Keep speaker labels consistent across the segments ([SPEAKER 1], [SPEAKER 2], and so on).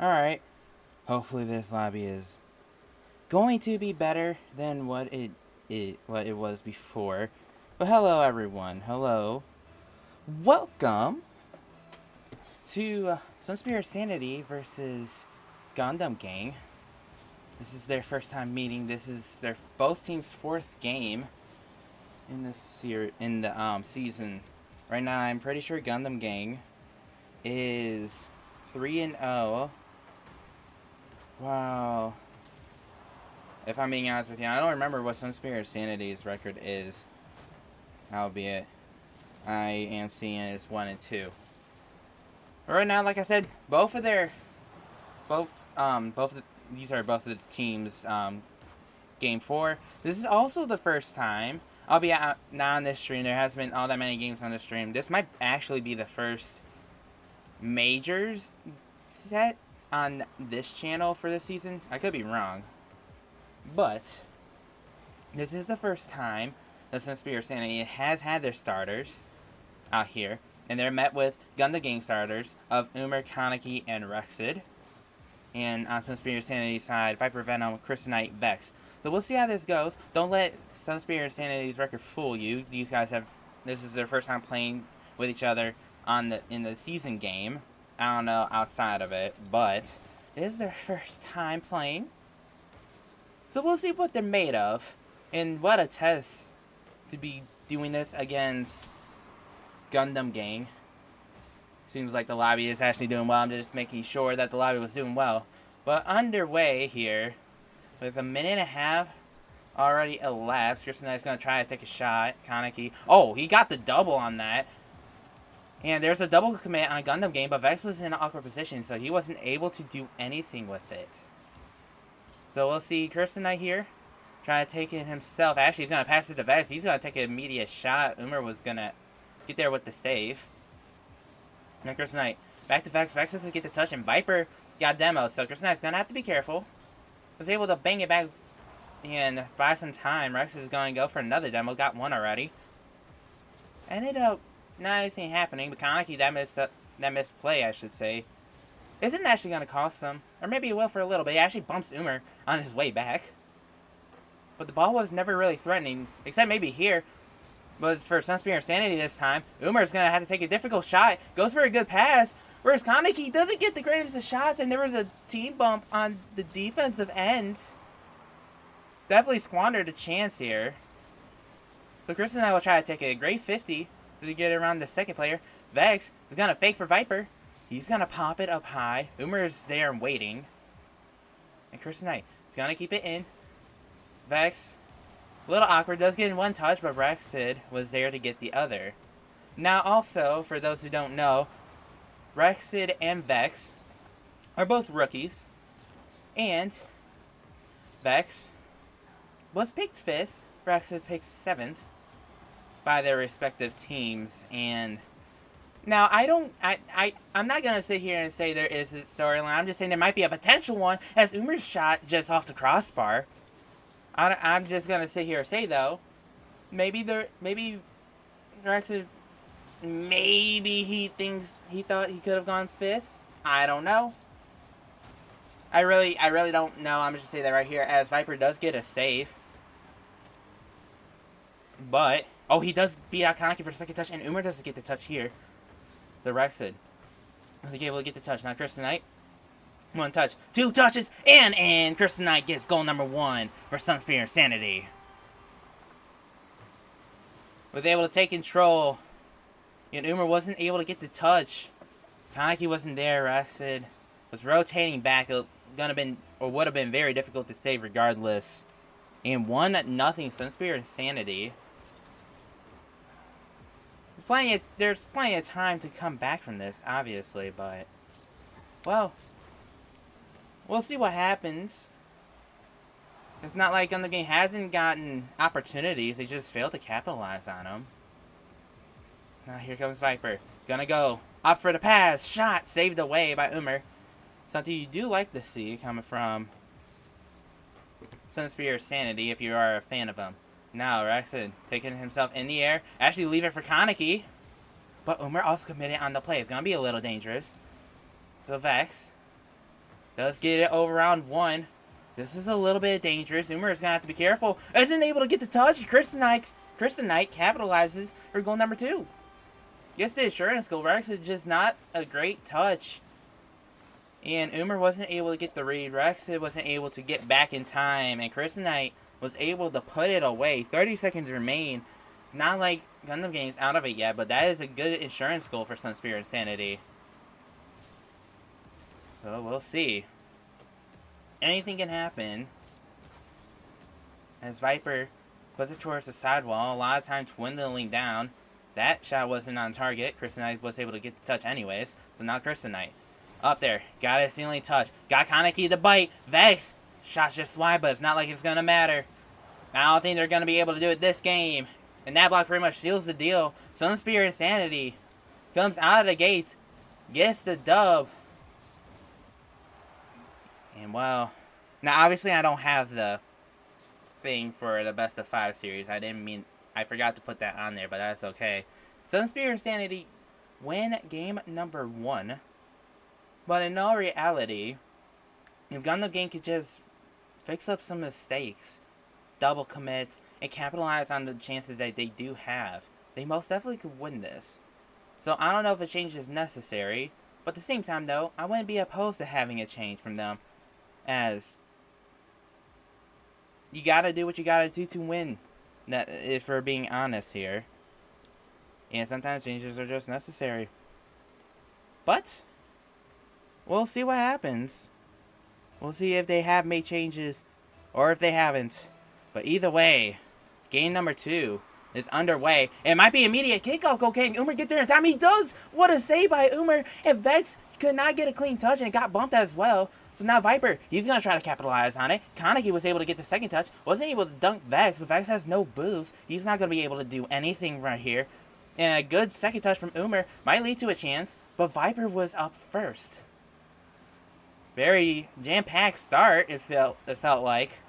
[SPEAKER 1] Alright. Hopefully this lobby is going to be better than what it was before. But hello everyone. Hello. Welcome to Sunspear Sanity versus Gundvn. This is their first time meeting. This is their both teams' fourth game in the season. Right now, I'm pretty sure Gundvn is 3-0. Wow. If I'm being honest with you, I don't remember what Sunspear Sanity's record is. Albeit, I am seeing it as 1-2. But right now, like I said, these are both the teams' game 4. This is also the first time. I'll be not on this stream. There hasn't been all that many games on the stream. This might actually be the first majors set on this channel for this season. I could be wrong. But this is the first time the Sunspear Sanity has had their starters out here. And they're met with Gundvn starters of Umer, Kaneki, and Rexid. And on Sunspear Sanity's side, Viper, Venom, Kryptonite, Vex. So we'll see how this goes. Don't let Sunspear Sanity's record fool you. These guys this is their first time playing with each other in the season game. I don't know outside of it, but it is their first time playing. So we'll see what they're made of. And what a test to be doing this against Gundvn. Seems like the lobby is actually doing well. I'm just making sure that the lobby was doing well. But underway here, with a minute and a half already elapsed. Kryptonite's going to try to take a shot. Kaneki. Oh, he got the double on that. And there's a double commit on Gundvn, but Vex was in an awkward position, so he wasn't able to do anything with it. So we'll see Kryptonite here. Try to take it himself. Actually, he's going to pass it to Vex. He's going to take an immediate shot. Umer was going to get there with the save. And Kryptonite back to Vex. Vex doesn't get the touch, and Viper got demoed. So Kryptonite's going to have to be careful. Was able to bang it back and buy some time. Rex is going to go for another demo. Got one already. Ended up not anything happening, but Kaneki, that missed play, I should say, isn't actually going to cost him. Or maybe it will for a little bit. He actually bumps Umer on his way back. But the ball was never really threatening, except maybe here. But for Sunspear Sanity this time, Umer's going to have to take a difficult shot. Goes for a good pass. Whereas Kaneki doesn't get the greatest of shots, and there was a team bump on the defensive end. Definitely squandered a chance here. So Kryptonite will try to take a great 50 to get around the second player. Vex is going to fake for Viper. He's going to pop it up high. Umer is there and waiting. And Kryptonite is going to keep it in. Vex, a little awkward, does get in one touch, but Rexid was there to get the other. Now also, for those who don't know, Rexid and Vex are both rookies. And Vex was picked 5th. Rexid picked 7th by their respective teams. And now I'm not going to sit here and say there is a storyline. I'm just saying there might be a potential one as Umer's shot just off the crossbar. I'm just going to sit here and say, though, maybe Rexid, maybe he thought he could have gone 5th. I don't know. I really don't know. I'm just going to say that right here as Viper does get a save. But, oh, he does beat out Kaneki for the second touch, and Umer doesn't get the touch here. So Rexid was able to get the touch. Now Kryptonite, 1 touch, 2 touches, and Kryptonite gets goal number 1 for Sunspear Sanity. Was able to take control, and Umer wasn't able to get the touch. Kaneki wasn't there. Rexid was rotating back. It would have been very difficult to save regardless. And 1-0 Sunspear Sanity. There's plenty of time to come back from this, obviously, but well, we'll see what happens. It's not like Gundvn hasn't gotten opportunities; they just failed to capitalize on them. Now here comes Viper, gonna go up for the pass, shot saved away by Umer. Something you do like to see coming from Sunspear Sanity if you are a fan of them. Now Rexid taking himself in the air. Actually leave it for Kaneki. But Umer also committed on the play. It's going to be a little dangerous. So Vex Does get it over round 1. This is a little bit dangerous. Umer is going to have to be careful. Isn't able to get the touch. Kristen Knight capitalizes for goal number 2. Gets the insurance goal. Rex is just not a great touch. And Umer wasn't able to get the read. Rex wasn't able to get back in time. And Kristen Knight was able to put it away. 30 seconds remain. Not like Gundam Gang's out of it yet, but that is a good insurance goal for Sunspear Insanity. So we'll see. Anything can happen. As Viper puts it towards the sidewall, a lot of times dwindling down. That shot wasn't on target. Kristen Knight was able to get the touch anyways. So now Kristen Knight. Up there. Got a ceiling touch. Got Kaneki to bite. Vex. Shots just wide, but it's not like it's going to matter. I don't think they're going to be able to do it this game. And that block pretty much seals the deal. Sunspear Insanity comes out of the gates. Gets the dub. And well, now obviously I don't have the thing for the best of 5 series. I forgot to put that on there, but that's okay. Sunspear Insanity win game number 1. But in all reality, if Gundam Gang could just fix up some mistakes, double commits, and capitalize on the chances that they do have, they most definitely could win this. So I don't know if a change is necessary, but at the same time though, I wouldn't be opposed to having a change from them, as you gotta do what you gotta do to win, if we're being honest here. And sometimes changes are just necessary. But we'll see what happens. We'll see if they have made changes or if they haven't. But either way, game number 2 is underway. It might be immediate kickoff. Go King. Umer get there in time. He does. What a save by Umer. And Vex could not get a clean touch and it got bumped as well. So now Viper, he's going to try to capitalize on it. Kaneki was able to get the second touch. Wasn't able to dunk Vex, but Vex has no boost. He's not going to be able to do anything right here. And a good second touch from Umer might lead to a chance, but Viper was up first. Very jam-packed start, it felt like.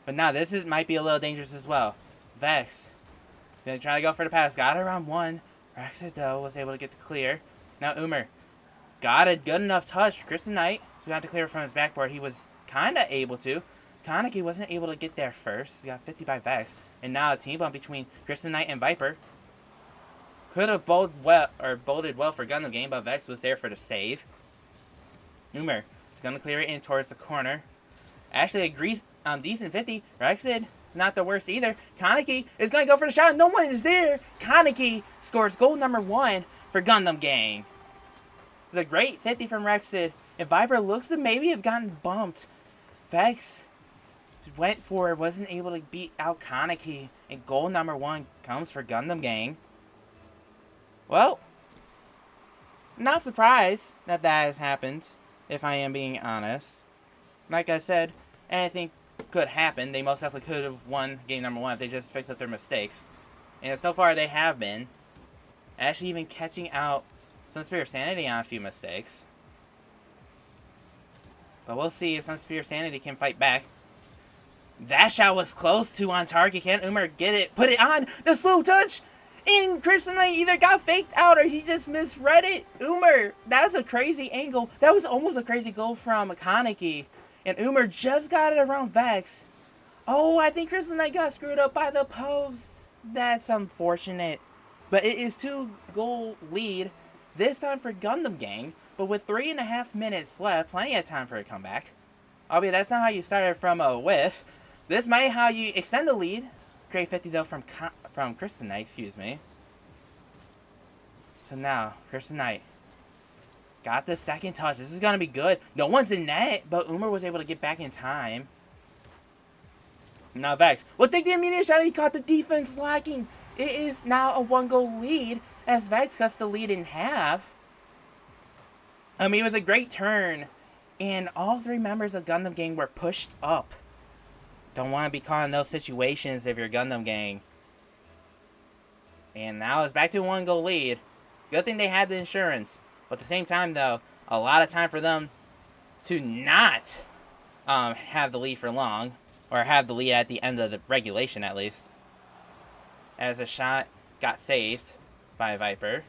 [SPEAKER 1] But now this might be a little dangerous as well. Vex gonna try to go for the pass. Got it around 1. Rexit though was able to get the clear. Now Umer got a good enough touch. Kristen Knight got to clear from his backboard. He was kinda able to. Kaneki wasn't able to get there first. He got 50 by Vex. And now a team bump between Kristen Knight and Viper. Could have bolted well for Gundam Game, but Vex was there for the save. Umer is going to clear it in towards the corner. Actually, a decent 50. Rexid is not the worst either. Kaneki is going to go for the shot. No one is there. Kaneki scores goal number 1 for Gundam Gang. It's a great 50 from Rexid. And Viper looks to maybe have gotten bumped. Vex went for it, wasn't able to beat out Kaneki. And goal number 1 comes for Gundam Gang. Well, not surprised that has happened, if I am being honest. Like I said, anything could happen. They most definitely could have won game number 1 if they just fixed up their mistakes. And so far they have been. Actually even catching out Sunspear Sanity on a few mistakes. But we'll see if Sunspear Sanity can fight back. That shot was close to on target. Can Umer get it? Put it on! The slow touch! And Kristen Knight either got faked out or he just misread it. Umer, that was a crazy angle. That was almost a crazy goal from Kaneki. And Umer just got it around Vex. Oh, I think Kristen Knight got screwed up by the post. That's unfortunate. But it is 2-goal lead. This time for Gundam Gang. But with 3.5 minutes left, plenty of time for a comeback. Albeit that's not how you started from a whiff. This might be how you extend the lead. Great 50 though from Kristen Knight, excuse me. So now, Kristen Knight got the second touch. This is going to be good. No one's in net, but Umer was able to get back in time. Now Vex will take the immediate shot. He caught the defense lacking. It is now a 1-goal lead as Vex cuts the lead in half. It was a great turn. And all 3 members of Gundam Gang were pushed up. Don't want to be caught in those situations if you're Gundam Gang. And now it's back to a 1-goal lead. Good thing they had the insurance. But at the same time, though, a lot of time for them to not have the lead for long. Or have the lead at the end of the regulation, at least. As a shot got saved by Viper.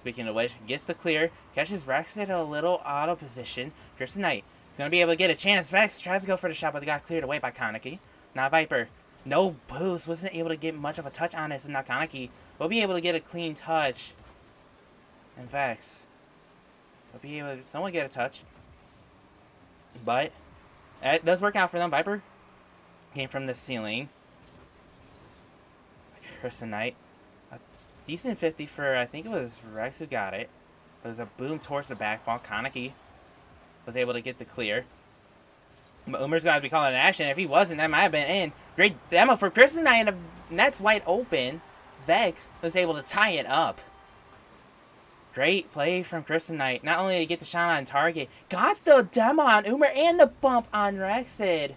[SPEAKER 1] Speaking of which, gets the clear, catches Rex at a little out of position. Kristen Knight is going to be able to get a chance. Vex tries to go for the shot, but they got cleared away by Kaneki. Now Viper, no boost, wasn't able to get much of a touch on it, and now Kaneki will be able to get a clean touch. And Vex will be able to somewhat get a touch. But it does work out for them. Viper came from the ceiling. Kristen Knight. A decent 50 for, I think it was Rex who got it. It was a boom towards the back while Kaneki was able to get the clear. But Umer's going to be calling an action. If he wasn't, that might have been in. Great demo for Kristen Knight, and the net's wide open. Vex was able to tie it up. Great play from Kristen Knight. Not only did he get the shot on target, got the demo on Umer and the bump on Rexid.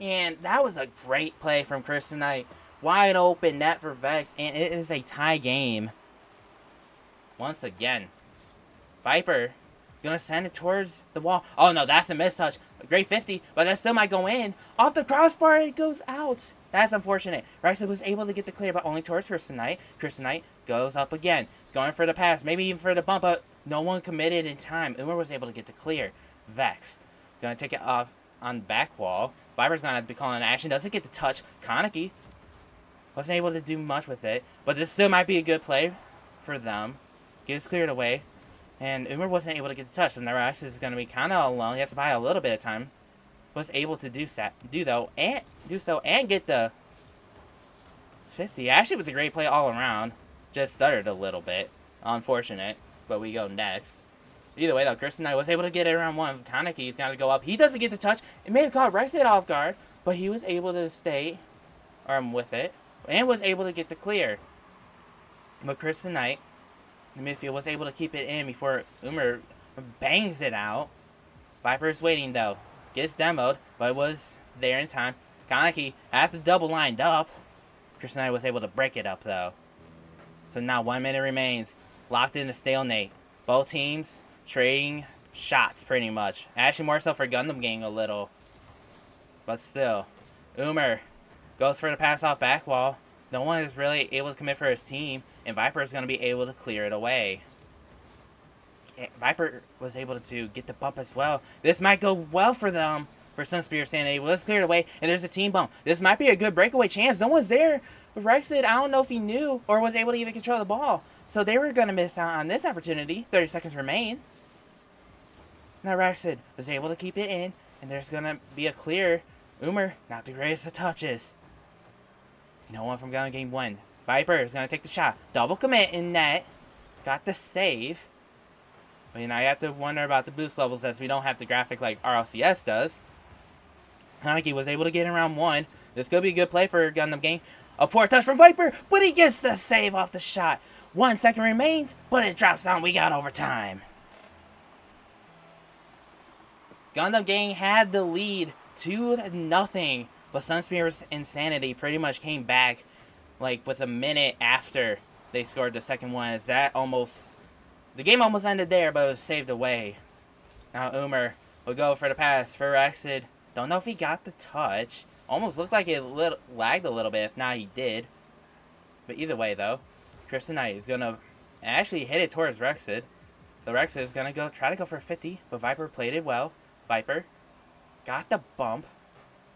[SPEAKER 1] And that was a great play from Kristen Knight. Wide open net for Vex, and it is a tie game. Once again, Viper gonna send it towards the wall. Oh no, that's a mistouch. A great 50, but that still might go in. Off the crossbar, it goes out. That's unfortunate. Rexid was able to get the clear, but only towards Kristen Knight. Kristen Knight goes up again, going for the pass, maybe even for the bump, but no one committed in time. Umer was able to get the clear. Vex gonna take it off on the back wall. Viper's gonna have to be calling an action. Doesn't get the touch. Kaneki wasn't able to do much with it, but this still might be a good play for them. Gets cleared away, and Umer wasn't able to get the touch, and the Rex is going to be kind of alone. He has to buy a little bit of time. Was able to do so and get the 50. Actually, it was a great play all around. Just stuttered a little bit. Unfortunate, but we go next. Either way, though, Kristen Knight was able to get it around one. Kaneki's got to go up. He doesn't get the touch. It may have caught Rexid off guard, but he was able to stay with it. And was able to get the clear. But Kristen Knight, the midfield, was able to keep it in before Umer bangs it out. Viper's waiting, though. Gets demoed, but it was there in time. Kaneki has the double lined up. Kristen Knight was able to break it up, though. So now 1 minute remains. Locked in a stalemate. Both teams trading shots, pretty much. Actually, more so for Gundvn a little. But still. Umer goes for the pass off back wall. No one is really able to commit for his team, and Viper is going to be able to clear it away. Viper was able to get the bump as well. This might go well for them, for Sunspear Sanity. Well, it's cleared away, and there's a team bump. This might be a good breakaway chance. No one's there. But Rexid, I don't know if he knew or was able to even control the ball. So they were going to miss out on this opportunity. 30 seconds remain. Now Rexid was able to keep it in, and there's going to be a clear. Umer, not the greatest of touches. No one from Gvng. Viper is going to take the shot. Double commit in net. Got the save. But, you know, you have to wonder about the boost levels as we don't have the graphic like RLCS does. Kaneki was able to get in round one. This could be a good play for Gundvn. A poor touch from Viper, but he gets the save off the shot. 1 second remains, but it drops down. We got overtime. Gundvn had the lead 2-0. But Sunspear's insanity pretty much came back like with a minute after they scored the second one. As that the game almost ended there, but it was saved away. Now Umer will go for the pass for Rexid. Don't know if he got the touch. Almost looked like it lagged a little bit. If not, he did. But either way, though, Kristen Knight is going to actually hit it towards Rexid. The Rexid is going to try to go for 50, but Viper played it well. Viper got the bump.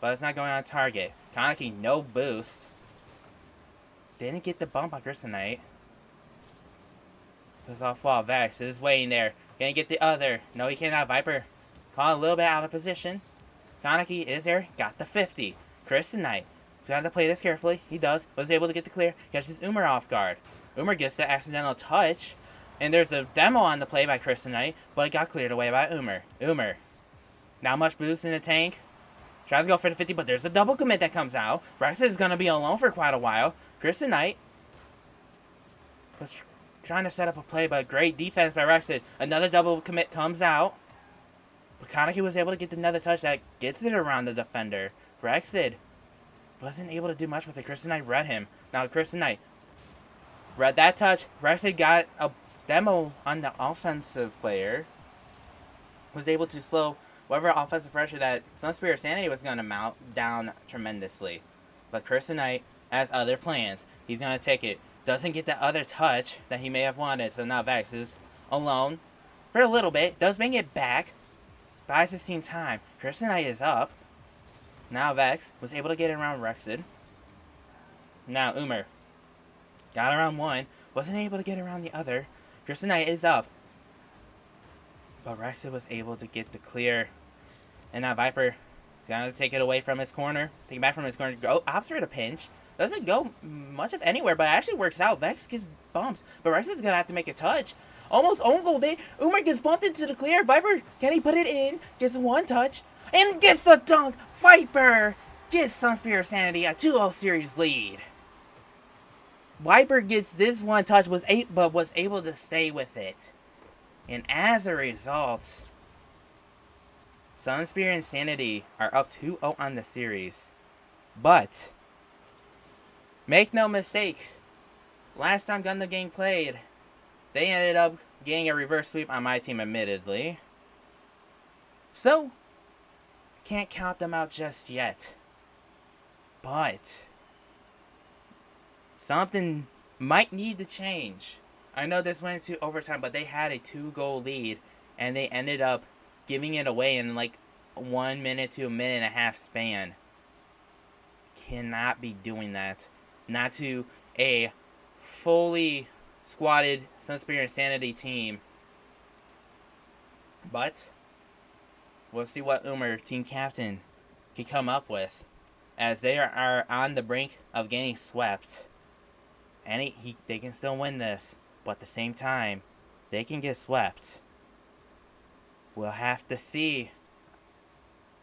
[SPEAKER 1] But it's not going on target. Kaneki, no boost. Didn't get the bump on Kristen Knight. It was off wall. Vex is waiting there. Gonna get the other. No, he cannot. Viper caught a little bit out of position. Kaneki is there. Got the 50. Kristen Knight. So you have to play this carefully. He does. Was able to get the clear. Catches Umer off guard. Umer gets the accidental touch. And there's a demo on the play by Kristen Knight. But it got cleared away by Umer. Umer. Not much boost in the tank. Tries to go for the 50, but there's a double commit that comes out. Rexid is going to be alone for quite a while. Kristen Knight was trying to set up a play, but great defense by Rexid. Another double commit comes out. But Kaneki was able to get another touch that gets it around the defender. Rexid wasn't able to do much with it. Kristen Knight read him. Now Kristen Knight read that touch. Rexid got a demo on the offensive player. Was able to slow whatever offensive pressure that Sunspear Sanity was going to mount down tremendously. But Kristen Knight has other plans. He's going to take it Doesn't get the other touch that he may have wanted. So now Vex is alone for a little bit. Does bring it back. Buys his team time. Kryptonite is up. Now Vex was able to get around Rexed. Now Umer got around one. Wasn't able to get around the other. Kryptonite is up. But Rexed was able to get the clear. And now Viper is going to take it away from his corner. Take it back from his corner. Go opts for the pinch. Doesn't go much of anywhere, but it actually works out. Vex gets bumps, but Rex is going to have to make a touch. Almost own goal day. Umer gets bumped into the clear. Viper, can he put it in? Gets one touch, and gets the dunk. Viper gets Sunspear Sanity a 2-0 series lead. Viper gets this one touch, but was able to stay with it. And as a result, Sunspear and Sanity are up 2-0 on the series. But make no mistake, last time Gundvn played, they ended up getting a reverse sweep on my team, admittedly. So, can't count them out just yet. But something might need to change. I know this went into overtime, but they had a 2-goal lead, and they ended up giving it away in like 1 minute to a minute and a half span. Cannot be doing that. Not to a fully squatted Sunspear Insanity team. But we'll see what Umer, team captain, can come up with, as they are on the brink of getting swept. And they can still win this, but at the same time, they can get swept. We'll have to see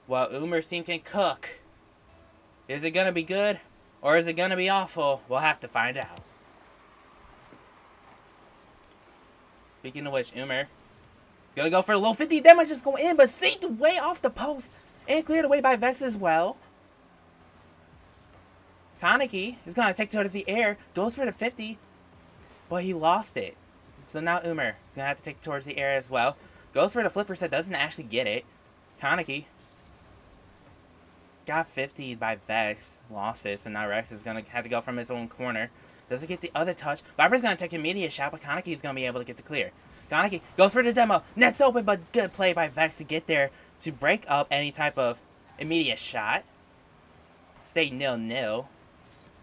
[SPEAKER 1] what Umer's team can cook. Is it going to be good? Or is it going to be awful? We'll have to find out. Speaking of which, Umer is going to go for a low 50. That might just go in, but saved away off the post. And cleared away by Vex as well. Kaneki is going to take towards the air. Goes for the 50. But he lost it. So now Umer is going to have to take towards the air as well. Goes for the flipper set. Doesn't actually get it. Kaneki got 50'd by Vex, lost it, so now Rex is going to have to go from his own corner. Doesn't get the other touch. Viper's going to take an immediate shot, but Kaneki is going to be able to get the clear. Kaneki goes for the demo. Net's open, but good play by Vex to get there to break up any type of immediate shot. Stay 0-0.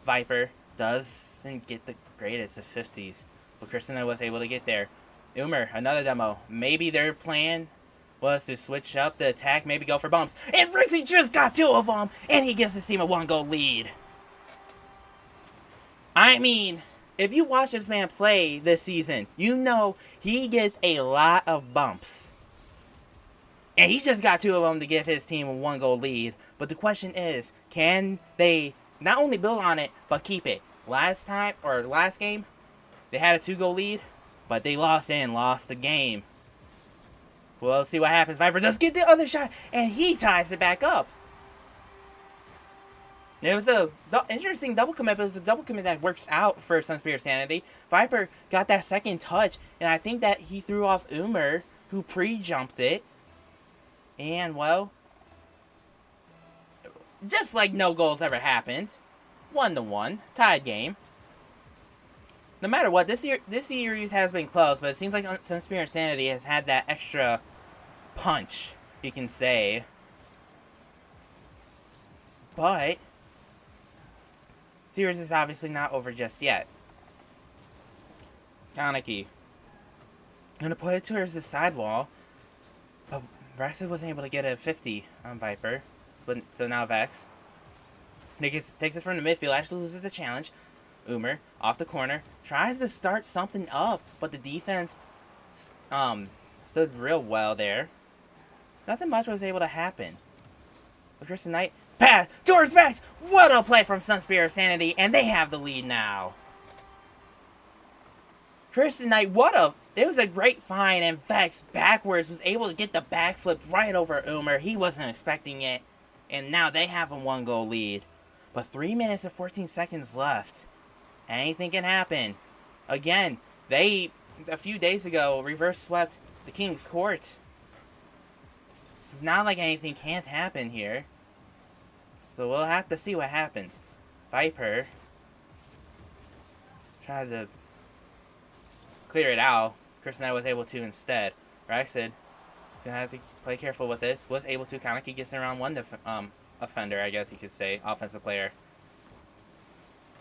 [SPEAKER 1] Viper doesn't get the greatest of 50s, but Kryptonite was able to get there. Umer, another demo. Maybe their plan was to switch up the attack, maybe go for bumps. And Rixie just got 2 of them, and he gives his team a 1-goal lead. I mean, if you watch this man play this season, you know he gets a lot of bumps. And he just got 2 of them to give his team a 1-goal lead. But the question is, can they not only build on it, but keep it? Last game, they had a 2-goal lead, but they lost the game. We'll see what happens. Viper does get the other shot, and he ties it back up. It was a interesting double commit, but it was a double commit that works out for Sunspear Sanity. Viper got that second touch, and I think that he threw off Umer, who pre-jumped it. And, well, just like no goals ever happened. 1-1, tied game. No matter what, this series has been close, but it seems like Sunspear Insanity has had that extra punch, you can say. But series is obviously not over just yet. Kaneki gonna put it towards the sidewall, but Vex wasn't able to get a 50 on Viper. But so now Vex takes it from the midfield, actually loses the challenge. Umer off the corner tries to start something up, but the defense stood real well there. Nothing much was able to happen. But Kryptonite pass towards Vex. What a play from Sunspear Sanity, and they have the lead now. Kryptonite, it was a great find, and Vex backwards was able to get the backflip right over Umer. He wasn't expecting it, and now they have a 1-goal lead. But 3 minutes and 14 seconds left. Anything can happen. Again, they, a few days ago, reverse swept the King's Court. It's not like anything can't happen here. So we'll have to see what happens. Viper tried to clear it out. Chris Knight was able to instead. Rexid is going to have to play careful with this. Was able to. Kaneki gets in around one offender, I guess you could say. Offensive player.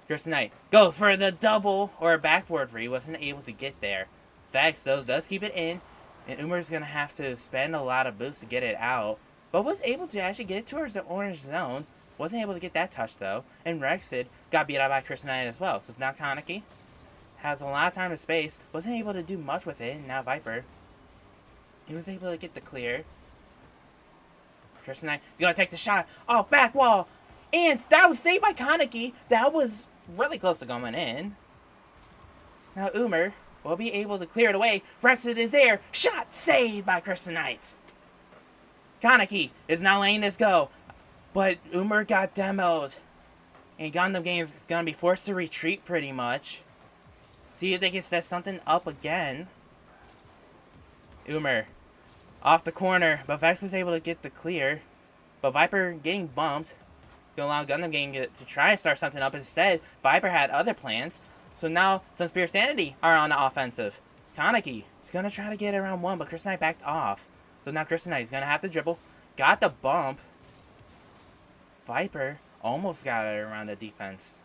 [SPEAKER 1] Chris Knight goes for the double or a backboard read. Wasn't able to get there. Vex, though, does keep it in. And Umer's going to have to spend a lot of boosts to get it out. But was able to actually get towards the orange zone. Wasn't able to get that touch, though. And Rexid got beat out by Chris Knight as well. So now Kaneki has a lot of time and space. Wasn't able to do much with it. And now Viper, he was able to get the clear. Chris Knight is going to take the shot off back wall. And that was saved by Kaneki. That was really close to going in. Now Umer will be able to clear it away. Rexid is there. Shot saved by Chris Knight. Kaneki is not letting this go. But Umer got demoed. And Gundvn is going to be forced to retreat pretty much. See if they can set something up again. Umer off the corner. But Vex was able to get the clear. But Viper getting bumped. Going to allow Gundvn to try and start something up. Instead, Viper had other plans. So now Sunspear Sanity are on the offensive. Kaneki is going to try to get around one. But Chris Knight backed off. So now Chris Knight is going to have to dribble. Got the bump. Viper almost got it around the defense.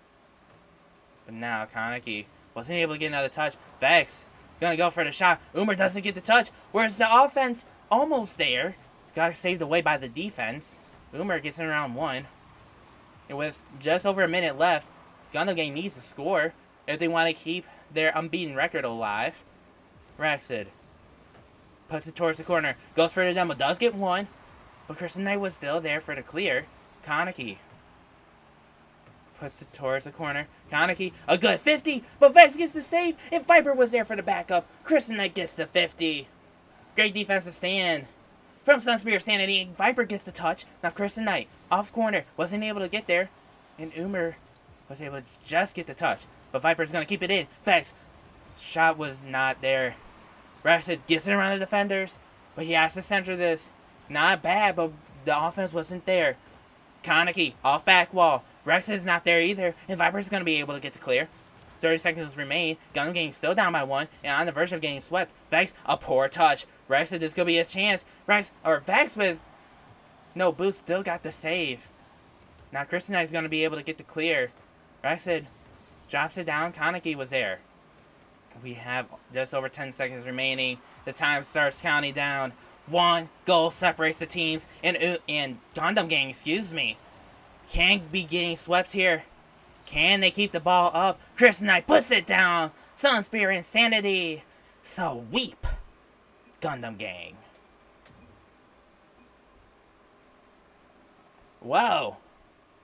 [SPEAKER 1] But now Kaneki wasn't able to get another touch. Vex gonna go for the shot. Umer doesn't get the touch. Where's the offense? Almost there. Got saved away by the defense. Umer gets in round one. And with just over a minute left, Gundvn needs to score if they want to keep their unbeaten record alive. Rexid puts it towards the corner. Goes for the demo. Does get one. But Chris Knight was still there for the clear. Kaneki puts it towards the corner. Kaneki, a good 50, but Vex gets the save, and Viper was there for the backup. Chris Knight gets the 50. Great defensive stand from Sunspear Sanity. Viper gets the touch. Now Chris Knight, off corner, wasn't able to get there, and Umer was able to just get the touch. But Viper's going to keep it in. Vex, shot was not there. Rexid gets it around the defenders, but he has to center this. Not bad, but the offense wasn't there. Kaneki, off back wall. Rex is not there either, and Viper's going to be able to get the clear. 30 seconds remain. Gundvn still down by one, and on the verge of getting swept. Vex, a poor touch. Rex said this could be his chance. Vex with no boost still got the save. Now Chris Knight is going to be able to get the clear. Rex said drops it down. Kaneki was there. We have just over 10 seconds remaining. The time starts counting down. One goal separates the teams, and Gundvn, excuse me, can be getting swept here. Can they keep the ball up? Chris Knight puts it down. Sunspear Insanity. Sweep. Gundvn. Whoa.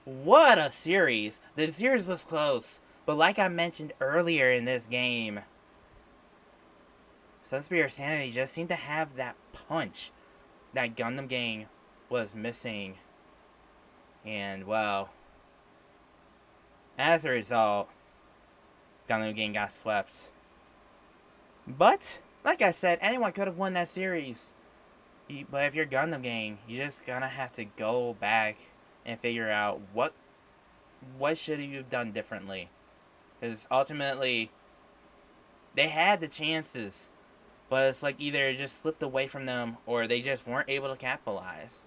[SPEAKER 1] What a series. The series was close, but like I mentioned earlier in this game, Sunspear Sanity just seemed to have that punch that Gundvn was missing. And, well, as a result, Gundvn got swept. But, like I said, anyone could have won that series. But if you're Gundvn, you just gonna have to go back and figure out what should you have done differently. Because ultimately, they had the chances. But it's like either it just slipped away from them or they just weren't able to capitalize.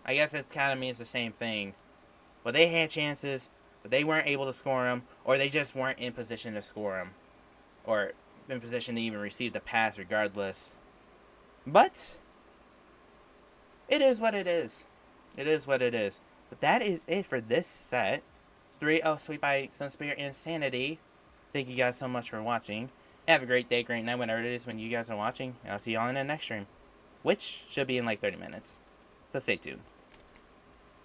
[SPEAKER 1] I guess it kind of means the same thing. But they had chances, but they weren't able to score them, or they just weren't in position to score them. Or in position to even receive the pass regardless. But it is what it is. It is what it is. But that is it for this set. It's 3-0 sweep by Sunspear Insanity. Thank you guys so much for watching. Have a great day, great night, whenever it is when you guys are watching. And I'll see y'all in the next stream, which should be in like 30 minutes. So stay tuned.